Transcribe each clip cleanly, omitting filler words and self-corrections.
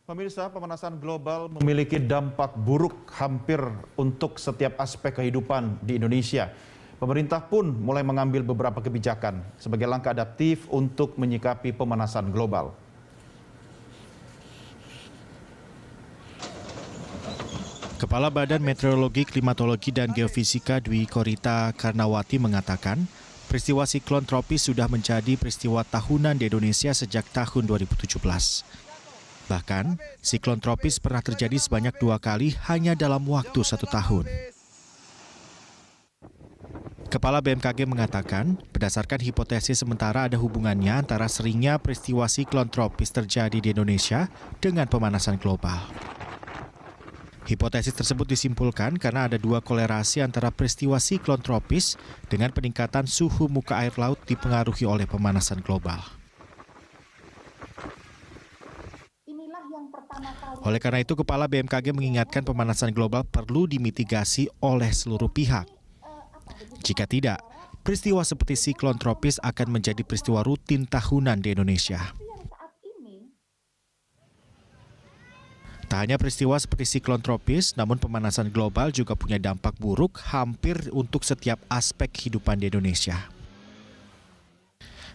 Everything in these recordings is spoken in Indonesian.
Pemirsa, pemanasan global memiliki dampak buruk hampir untuk setiap aspek kehidupan di Indonesia. Pemerintah pun mulai mengambil beberapa kebijakan sebagai langkah adaptif untuk menyikapi pemanasan global. Kepala Badan Meteorologi, Klimatologi, dan Geofisika Dwi Korita Karnawati mengatakan, peristiwa siklon tropis sudah menjadi peristiwa tahunan di Indonesia sejak tahun 2017. Bahkan, siklon tropis pernah terjadi sebanyak 2 kali hanya dalam waktu 1 tahun. Kepala BMKG mengatakan, berdasarkan hipotesis sementara ada hubungannya antara seringnya peristiwa siklon tropis terjadi di Indonesia dengan pemanasan global. Hipotesis tersebut disimpulkan karena ada 2 kolerasi antara peristiwa siklon tropis dengan peningkatan suhu muka air laut dipengaruhi oleh pemanasan global. Oleh karena itu, Kepala BMKG mengingatkan pemanasan global perlu dimitigasi oleh seluruh pihak. Jika tidak, peristiwa seperti siklon tropis akan menjadi peristiwa rutin tahunan di Indonesia. Tak hanya peristiwa seperti siklon tropis, namun pemanasan global juga punya dampak buruk hampir untuk setiap aspek kehidupan di Indonesia.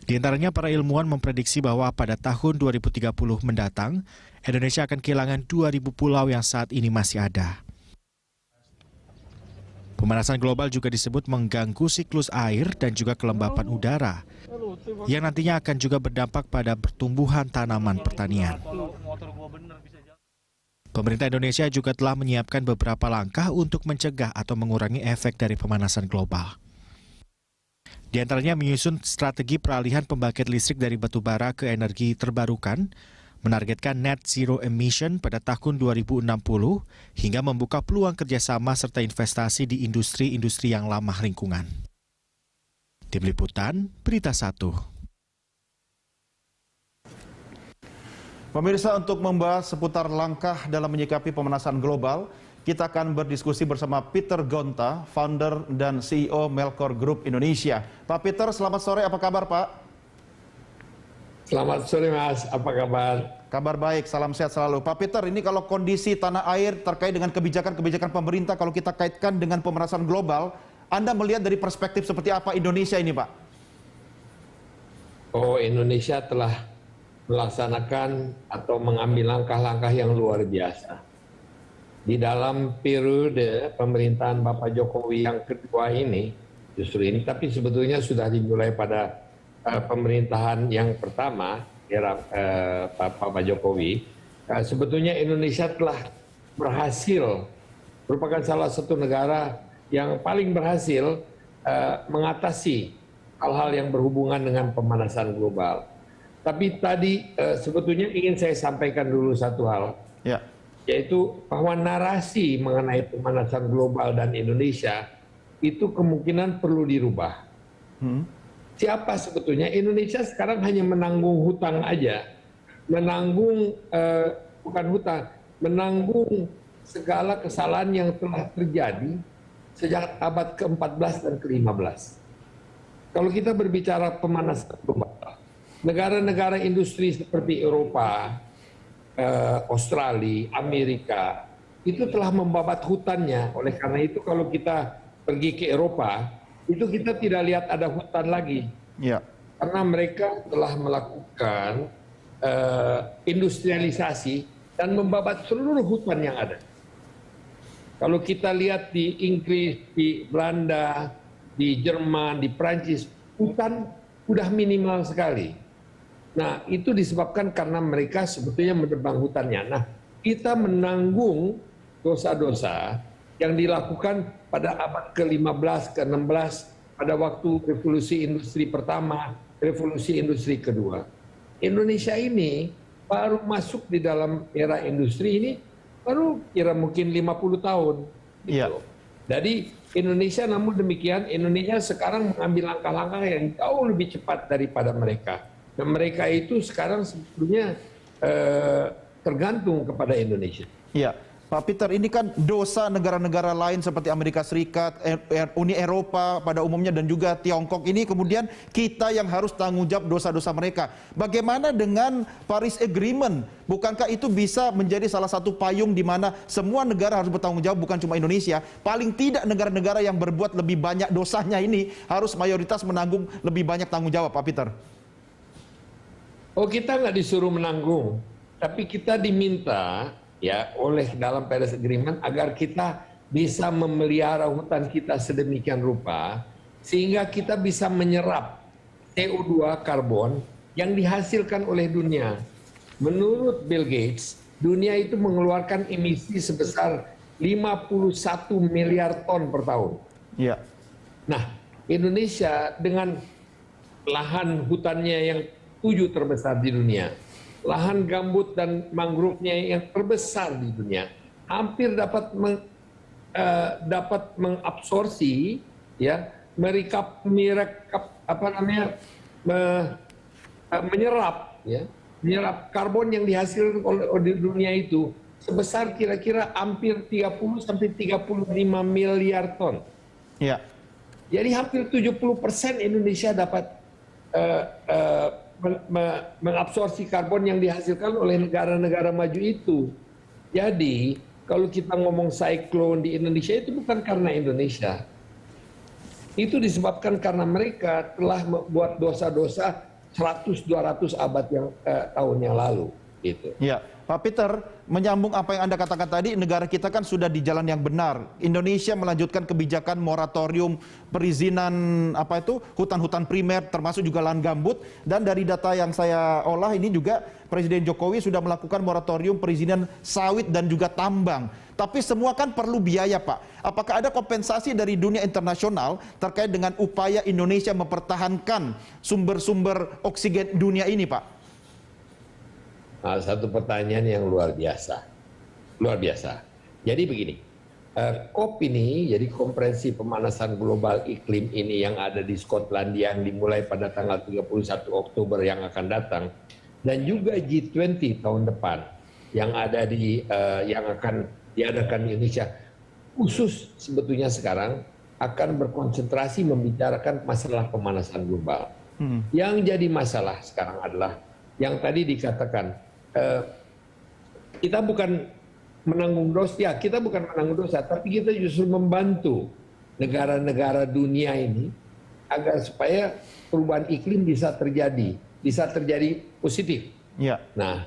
Di antaranya, para ilmuwan memprediksi bahwa pada tahun 2030 mendatang, Indonesia akan kehilangan 2.000 pulau yang saat ini masih ada. Pemanasan global juga disebut mengganggu siklus air dan juga kelembapan udara, yang nantinya akan juga berdampak pada pertumbuhan tanaman pertanian. Pemerintah Indonesia juga telah menyiapkan beberapa langkah untuk mencegah atau mengurangi efek dari pemanasan global. Di antaranya menyusun strategi peralihan pembangkit listrik dari batu bara ke energi terbarukan, menargetkan net zero emission pada tahun 2060, hingga membuka peluang kerjasama serta investasi di industri-industri yang ramah lingkungan. Tim Liputan, Berita 1. Pemirsa, untuk membahas seputar langkah dalam menyikapi pemanasan global, kita akan berdiskusi bersama Peter Gonta, founder dan CEO Melkor Group Indonesia. Pak Peter, selamat sore, apa kabar Pak? Selamat sore Mas, apa kabar? Kabar baik, salam sehat selalu. Pak Peter, ini kalau kondisi tanah air terkait dengan kebijakan-kebijakan pemerintah, kalau kita kaitkan dengan pemanasan global, Anda melihat dari perspektif seperti apa Indonesia ini Pak? Oh, Indonesia telah melaksanakan atau mengambil langkah-langkah yang luar biasa. Di dalam periode pemerintahan Bapak Jokowi yang kedua ini, justru ini, tapi sebetulnya sudah dimulai pada pemerintahan yang pertama, era Bapak Jokowi, sebetulnya Indonesia telah berhasil, merupakan salah satu negara yang paling berhasil mengatasi hal-hal yang berhubungan dengan pemanasan global. Tapi tadi sebetulnya ingin saya sampaikan dulu satu hal. Ya. Yaitu bahwa narasi mengenai pemanasan global dan Indonesia itu kemungkinan perlu dirubah. Siapa sebetulnya? Indonesia sekarang hanya menanggung hutang aja, menanggung bukan hutang, menanggung segala kesalahan yang telah terjadi sejak abad ke-14 dan ke-15. Kalau kita berbicara pemanasan global, negara-negara industri seperti Eropa, Australia, Amerika, itu telah membabat hutannya. Oleh karena itu kalau kita pergi ke Eropa, itu kita tidak lihat ada hutan lagi. Ya. Karena mereka telah melakukan industrialisasi dan membabat seluruh hutan yang ada. Kalau kita lihat di Inggris, di Belanda, di Jerman, di Prancis, hutan sudah minimal sekali. Nah, itu disebabkan karena mereka sebetulnya menebang hutannya. Nah, kita menanggung dosa-dosa yang dilakukan pada abad ke-15, ke-16, pada waktu revolusi industri pertama, revolusi industri kedua. Indonesia ini baru masuk di dalam era industri ini, baru kira mungkin 50 tahun. Gitu. Iya. Jadi Indonesia, namun demikian, Indonesia sekarang mengambil langkah-langkah yang jauh lebih cepat daripada mereka. Dan mereka itu sekarang sebetulnya tergantung kepada Indonesia. Ya, Pak Peter, ini kan dosa negara-negara lain seperti Amerika Serikat, Uni Eropa pada umumnya dan juga Tiongkok ini kemudian kita yang harus tanggung jawab dosa-dosa mereka. Bagaimana dengan Paris Agreement? Bukankah itu bisa menjadi salah satu payung di mana semua negara harus bertanggung jawab, bukan cuma Indonesia? Paling tidak negara-negara yang berbuat lebih banyak dosanya ini harus mayoritas menanggung lebih banyak tanggung jawab, Pak Peter. Oh, kita nggak disuruh menanggung, tapi kita diminta ya oleh dalam Paris Agreement agar kita bisa memelihara hutan kita sedemikian rupa sehingga kita bisa menyerap CO2 karbon yang dihasilkan oleh dunia. Menurut Bill Gates, dunia itu mengeluarkan emisi sebesar 51 miliar ton per tahun. Ya. Nah, Indonesia dengan lahan hutannya yang 7 terbesar di dunia, lahan gambut dan mangrove-nya yang terbesar di dunia, hampir dapat mengabsorpsi, ya, menyerap karbon yang dihasilkan oleh dunia itu sebesar kira-kira hampir 30 sampai 35 miliar ton. Ya. Jadi hampir 70% Indonesia dapat mengabsorpsi karbon yang dihasilkan oleh negara-negara maju itu. Jadi, kalau kita ngomong siklon di Indonesia itu bukan karena Indonesia. Itu disebabkan karena mereka telah membuat dosa-dosa 100-200 abad tahun yang lalu. Gitu. Ya, Pak Peter, menyambung apa yang Anda katakan tadi, negara kita kan sudah di jalan yang benar. Indonesia melanjutkan kebijakan moratorium perizinan hutan-hutan primer termasuk juga lahan gambut, dan dari data yang saya olah ini juga Presiden Jokowi sudah melakukan moratorium perizinan sawit dan juga tambang. Tapi semua kan perlu biaya, Pak. Apakah ada kompensasi dari dunia internasional terkait dengan upaya Indonesia mempertahankan sumber-sumber oksigen dunia ini, Pak? Nah, satu pertanyaan yang luar biasa. Luar biasa. Jadi begini, COP ini, jadi Konferensi Pemanasan Global Iklim ini yang ada di Skotlandia yang dimulai pada tanggal 31 Oktober yang akan datang, dan juga G20 tahun depan yang ada yang akan diadakan di Indonesia, khusus sebetulnya sekarang akan berkonsentrasi membicarakan masalah pemanasan global. Yang jadi masalah sekarang adalah yang tadi dikatakan, kita bukan menanggung dosa, tapi kita justru membantu negara-negara dunia ini agar supaya perubahan iklim bisa terjadi positif. Ya. Nah,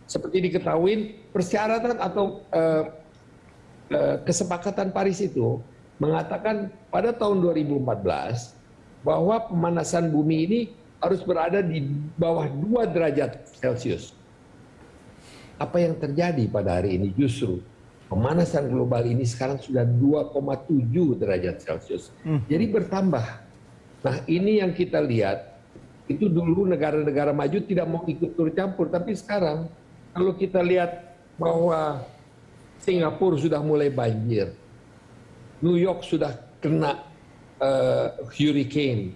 seperti diketahui persyaratan atau kesepakatan Paris itu mengatakan pada tahun 2014 bahwa pemanasan bumi ini harus berada di bawah 2 derajat Celcius. Apa yang terjadi pada hari ini justru pemanasan global ini sekarang sudah 2,7 derajat Celcius. Jadi bertambah. Nah, ini yang kita lihat, itu dulu negara-negara maju tidak mau ikut turut campur, tapi sekarang kalau kita lihat bahwa Singapura sudah mulai banjir, New York sudah kena hurricane,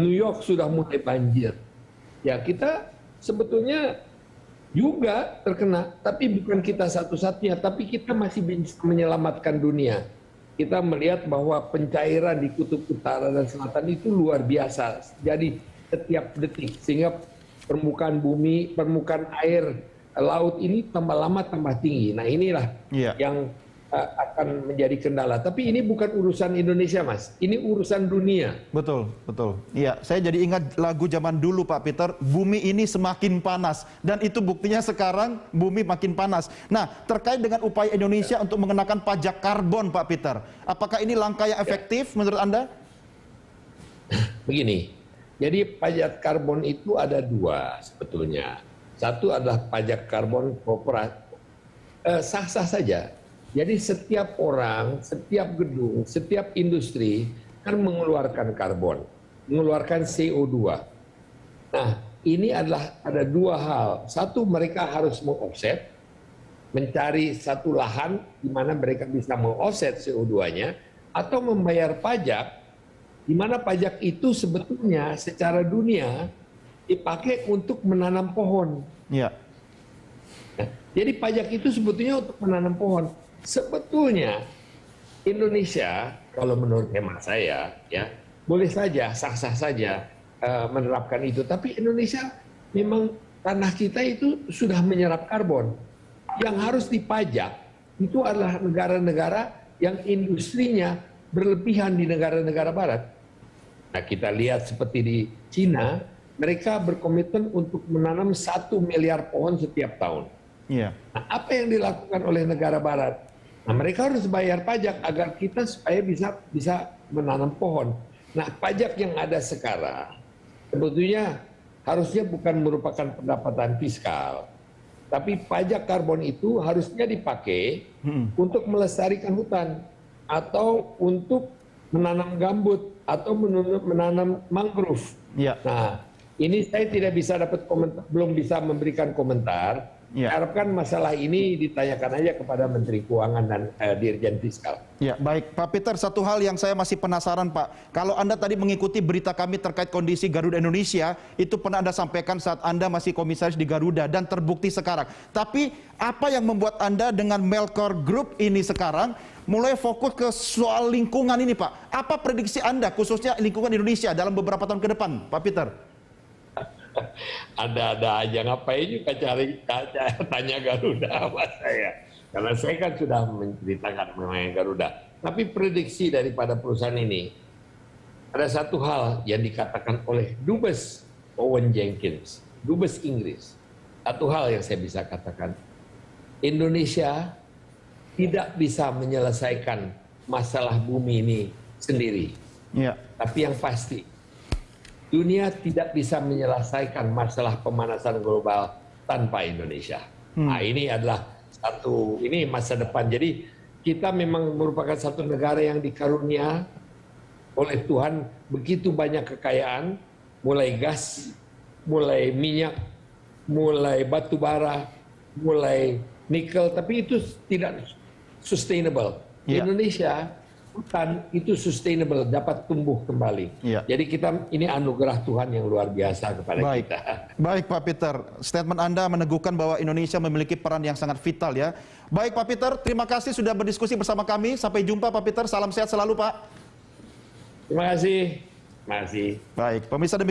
New York sudah mulai banjir. Ya, kita sebetulnya juga terkena, tapi bukan kita satu-satunya, tapi kita masih bisa menyelamatkan dunia. Kita melihat bahwa pencairan di kutub utara dan selatan itu luar biasa. Jadi setiap detik, sehingga permukaan bumi, permukaan air laut ini tambah lama tambah tinggi. Nah, inilah yang akan menjadi kendala. Tapi ini bukan urusan Indonesia, Mas. Ini urusan dunia. Betul, betul. Iya, saya jadi ingat lagu zaman dulu, Pak Peter, bumi ini semakin panas. Dan itu buktinya sekarang bumi makin panas. Nah, terkait dengan upaya Indonesia untuk mengenakan pajak karbon, Pak Peter, apakah ini langkah yang efektif menurut Anda? Begini, jadi pajak karbon itu ada 2 sebetulnya. Satu adalah pajak karbon korporat, sah-sah saja. Jadi setiap orang, setiap gedung, setiap industri kan mengeluarkan karbon, mengeluarkan CO2. Nah, ini adalah ada 2 hal. Satu, mereka harus meng-offset, mencari satu lahan di mana mereka bisa meng-offset CO2-nya, atau membayar pajak, di mana pajak itu sebetulnya secara dunia dipakai untuk menanam pohon. Ya. Nah, Jadi pajak itu sebetulnya untuk menanam pohon. Sebetulnya Indonesia, kalau menurut hemat saya, ya boleh saja, sah-sah saja menerapkan itu. Tapi Indonesia memang tanah kita itu sudah menyerap karbon. Yang harus dipajak itu adalah negara-negara yang industrinya berlebihan di negara-negara barat. Nah, kita lihat seperti di Cina, mereka berkomitmen untuk menanam 1 miliar pohon setiap tahun. Iya. Nah, apa yang dilakukan oleh negara barat? Nah, mereka harus bayar pajak agar kita supaya bisa menanam pohon. Nah, pajak yang ada sekarang sebetulnya harusnya bukan merupakan pendapatan fiskal, tapi pajak karbon itu harusnya dipakai untuk melestarikan hutan atau untuk menanam gambut atau menanam mangrove. Iya. Nah, ini saya tidak bisa dapat komentar, belum bisa memberikan komentar. Ya. Harapkan masalah ini ditanyakan aja kepada Menteri Keuangan dan Dirjen Fiskal. Ya, baik. Pak Peter, satu hal yang saya masih penasaran, Pak. Kalau Anda tadi mengikuti berita kami terkait kondisi Garuda Indonesia, itu pernah Anda sampaikan saat Anda masih komisaris di Garuda dan terbukti sekarang. Tapi apa yang membuat Anda dengan Melkor Group ini sekarang mulai fokus ke soal lingkungan ini, Pak? Apa prediksi Anda khususnya lingkungan Indonesia dalam beberapa tahun ke depan, Pak Peter? Ada aja, ngapain juga tanya Garuda sama saya. Karena saya kan sudah menceritakan mengenai Garuda. Tapi prediksi daripada perusahaan ini, ada satu hal yang dikatakan oleh Dubes Owen Jenkins, Dubes Inggris. Satu hal yang saya bisa katakan, Indonesia tidak bisa menyelesaikan masalah bumi ini sendiri. Ya. Tapi yang pasti, dunia tidak bisa menyelesaikan masalah pemanasan global tanpa Indonesia. Nah, ini adalah ini masa depan. Jadi kita memang merupakan satu negara yang dikarunia oleh Tuhan begitu banyak kekayaan, mulai gas, mulai minyak, mulai batu bara, mulai nikel, tapi itu tidak sustainable. Ya. Indonesia hutan itu sustainable, dapat tumbuh kembali. Ya. Jadi ini anugerah Tuhan yang luar biasa kepada Baik. kita. Baik, Pak Peter. Statement Anda meneguhkan bahwa Indonesia memiliki peran yang sangat vital ya. Baik, Pak Peter, terima kasih sudah berdiskusi bersama kami. Sampai jumpa, Pak Peter. Salam sehat selalu, Pak. Terima kasih. Terima kasih. Baik, pemirsa demikian.